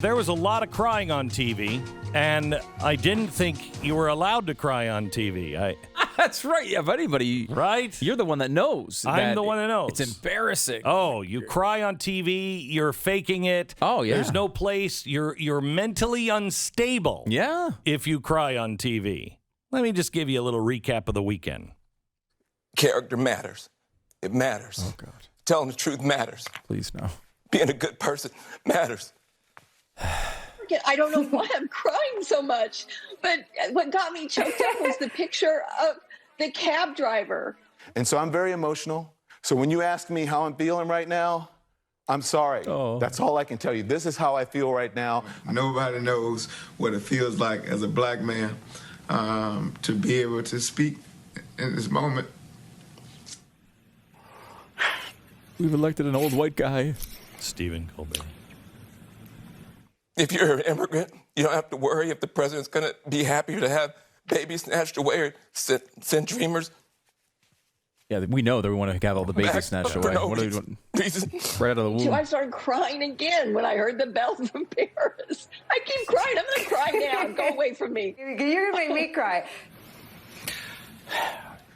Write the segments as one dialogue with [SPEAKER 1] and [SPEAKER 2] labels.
[SPEAKER 1] There was a lot of crying on TV, and I didn't think you were allowed to cry on TV.
[SPEAKER 2] That's right. If anybody,
[SPEAKER 1] Right?
[SPEAKER 2] you're the one that knows.
[SPEAKER 1] I'm the one that knows.
[SPEAKER 2] It's embarrassing.
[SPEAKER 1] Oh, you cry on TV, you're faking it.
[SPEAKER 2] Oh, yeah.
[SPEAKER 1] There's no place. You're mentally unstable.
[SPEAKER 2] Yeah.
[SPEAKER 1] If you cry on TV. Let me just give you a little recap of the weekend.
[SPEAKER 3] Character matters. It matters.
[SPEAKER 2] Oh, God.
[SPEAKER 3] Telling the truth matters.
[SPEAKER 2] Please, no.
[SPEAKER 3] Being a good person matters.
[SPEAKER 4] I don't know why I'm crying so much, but what got me choked up was the picture of the cab driver.
[SPEAKER 5] And so I'm very emotional. So when you ask me how I'm feeling right now, I'm sorry.
[SPEAKER 2] Oh.
[SPEAKER 5] That's all I can tell you. This is how I feel right now.
[SPEAKER 6] Nobody knows what it feels like as a black man to be able to speak in this moment.
[SPEAKER 2] We've elected an old white guy.
[SPEAKER 1] Stephen Colbert.
[SPEAKER 3] If you're an immigrant, you don't have to worry if the president's going to be happier to have babies snatched away or send dreamers
[SPEAKER 2] Yeah, we know that we want to have all the babies
[SPEAKER 3] back
[SPEAKER 2] snatched
[SPEAKER 3] for
[SPEAKER 2] away.
[SPEAKER 3] no
[SPEAKER 2] What are we doing?
[SPEAKER 3] reason.
[SPEAKER 2] Right out of the
[SPEAKER 4] So I
[SPEAKER 2] womb.
[SPEAKER 4] started crying again when I heard the bell from Paris. I keep crying. I'm going to cry now. Go away from me.
[SPEAKER 7] You're going to make me cry.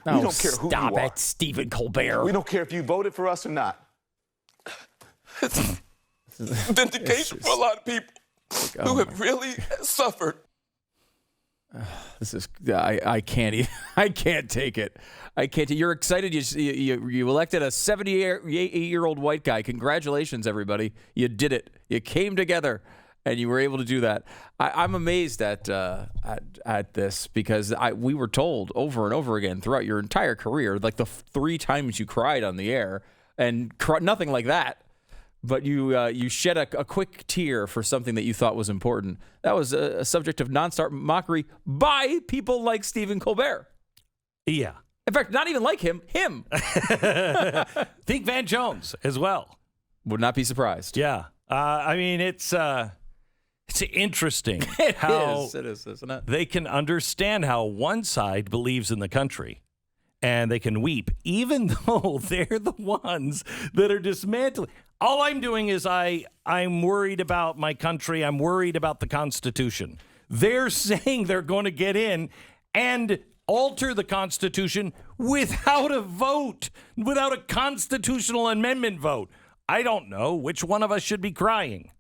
[SPEAKER 2] No,
[SPEAKER 5] We don't care who
[SPEAKER 2] stop
[SPEAKER 5] you are.
[SPEAKER 2] it, Stephen Colbert.
[SPEAKER 5] We don't care if you voted for us or not.
[SPEAKER 3] Vindication for a lot of people who have really suffered.
[SPEAKER 2] This is I can't even, I can't take it. I can't. You're excited. You elected a 78-year-old white guy. Congratulations, everybody. You did it. You came together, and you were able to do that. I'm amazed at this because we were told over and over again throughout your entire career, like the 3 times you cried on the air, and nothing like that. But you shed a quick tear for something that you thought was important. That was a subject of nonstop mockery by people like Stephen Colbert.
[SPEAKER 1] Yeah.
[SPEAKER 2] In fact, not even like him.
[SPEAKER 1] Think Van Jones as well.
[SPEAKER 2] Would not be surprised.
[SPEAKER 1] Yeah. I mean, it's interesting
[SPEAKER 2] It
[SPEAKER 1] how
[SPEAKER 2] is, isn't it?
[SPEAKER 1] they can understand how one side believes in the country. And they can weep, even though they're the ones that are dismantling. All I'm doing is I'm worried about my country. I'm worried about the Constitution. They're saying they're going to get in and alter the Constitution without a vote, without a constitutional amendment vote. I don't know which one of us should be crying.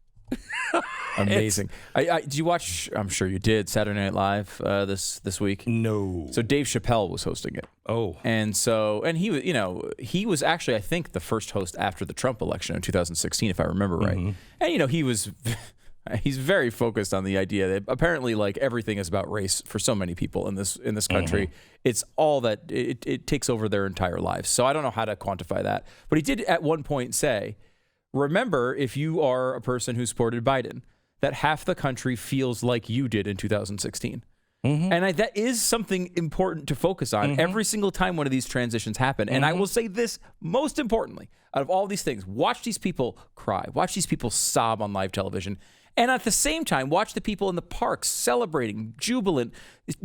[SPEAKER 2] Amazing. Did you watch? I'm sure you did. Saturday Night Live this week.
[SPEAKER 1] No.
[SPEAKER 2] So Dave Chappelle was hosting it.
[SPEAKER 1] Oh.
[SPEAKER 2] And he was actually, I think, the first host after the Trump election in 2016, if I remember right. Mm-hmm. And he's very focused on the idea that apparently, like, everything is about race for so many people in this country. Mm-hmm. It's all that it takes over their entire lives. So I don't know how to quantify that, but he did at one point say, remember, if you are a person who supported Biden, that half the country feels like you did in 2016. Mm-hmm. And that is something important to focus on every single time one of these transitions happen. And I will say this, most importantly, out of all these things, watch these people cry, watch these people sob on live television, and at the same time, watch the people in the parks celebrating, jubilant,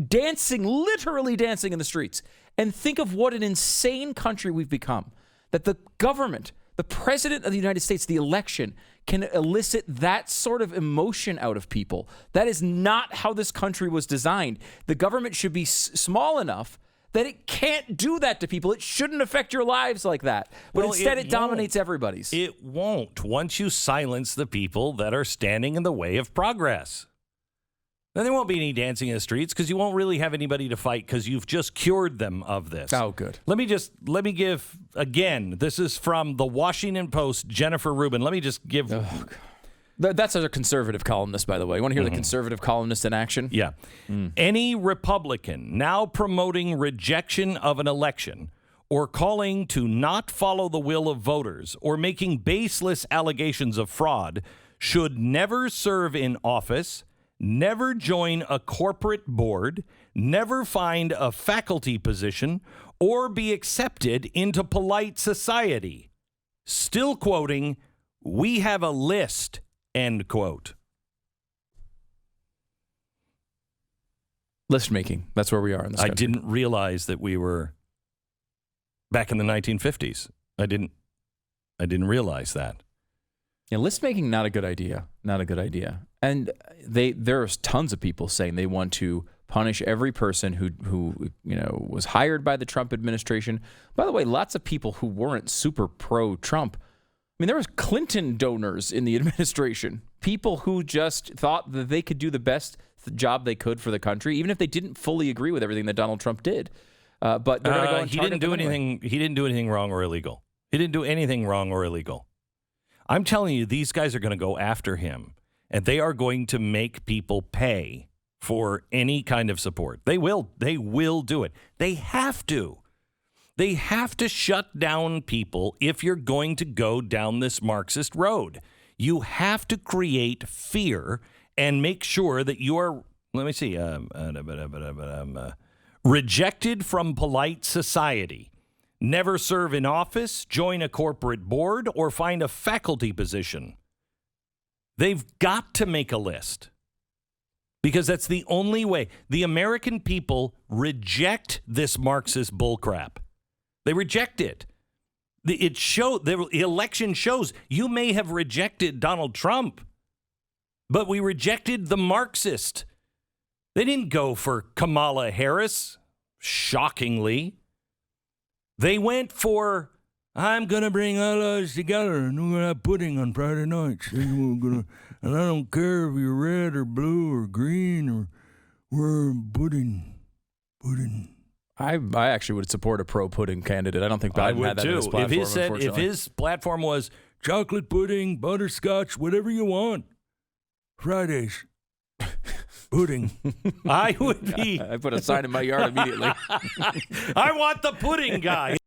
[SPEAKER 2] dancing, literally dancing in the streets. And think of what an insane country we've become, that the government, the president of the United States, the election, can elicit that sort of emotion out of people. That is not how this country was designed. The government should be small enough that it can't do that to people. It shouldn't affect your lives like that. But instead, it dominates everybody's.
[SPEAKER 1] It won't once you silence the people that are standing in the way of progress. Then there won't be any dancing in the streets because you won't really have anybody to fight because you've just cured them of this.
[SPEAKER 2] Oh, good.
[SPEAKER 1] Let me give, again, this is from the Washington Post, Jennifer Rubin. Let me just give.
[SPEAKER 2] Oh, that's a conservative columnist, by the way. You want to hear the conservative columnist in action?
[SPEAKER 1] Yeah. Any Republican now promoting rejection of an election or calling to not follow the will of voters or making baseless allegations of fraud should never serve in office, never join a corporate board, never find a faculty position, or be accepted into polite society. Still quoting, "We have a list," end quote.
[SPEAKER 2] List making. That's where we are in this country.
[SPEAKER 1] I didn't realize that we were back in the 1950s. I didn't realize that.
[SPEAKER 2] Yeah, list making, not a good idea. Not a good idea. And there's tons of people saying they want to punish every person who was hired by the Trump administration. By the way, lots of people who weren't super pro-Trump. I mean, there was Clinton donors in the administration, people who just thought that they could do the best job they could for the country, even if they didn't fully agree with everything that Donald Trump did. But they're going to go and
[SPEAKER 1] he didn't do anything. He didn't do anything wrong or illegal. He didn't do anything wrong or illegal. I'm telling you, these guys are going to go after him, and they are going to make people pay for any kind of support. They will. They will do it. They have to. They have to shut down people if you're going to go down this Marxist road. You have to create fear and make sure that you are, let me see, rejected from polite society. Never serve in office, join a corporate board, or find a faculty position. They've got to make a list because that's the only way. The American people reject this Marxist bullcrap. They reject it. The election shows you may have rejected Donald Trump, but we rejected the Marxist. They didn't go for Kamala Harris, shockingly. They went for, I'm going to bring all of us together and we're going to have pudding on Friday nights. And I don't care if you're red or blue or green or we're pudding.
[SPEAKER 2] I actually would support a pro-pudding candidate. I don't think Biden had that in his platform,
[SPEAKER 1] if his platform was chocolate pudding, butterscotch, whatever you want, Fridays, pudding, I would be.
[SPEAKER 2] I put a sign in my yard immediately.
[SPEAKER 1] I want the pudding guy.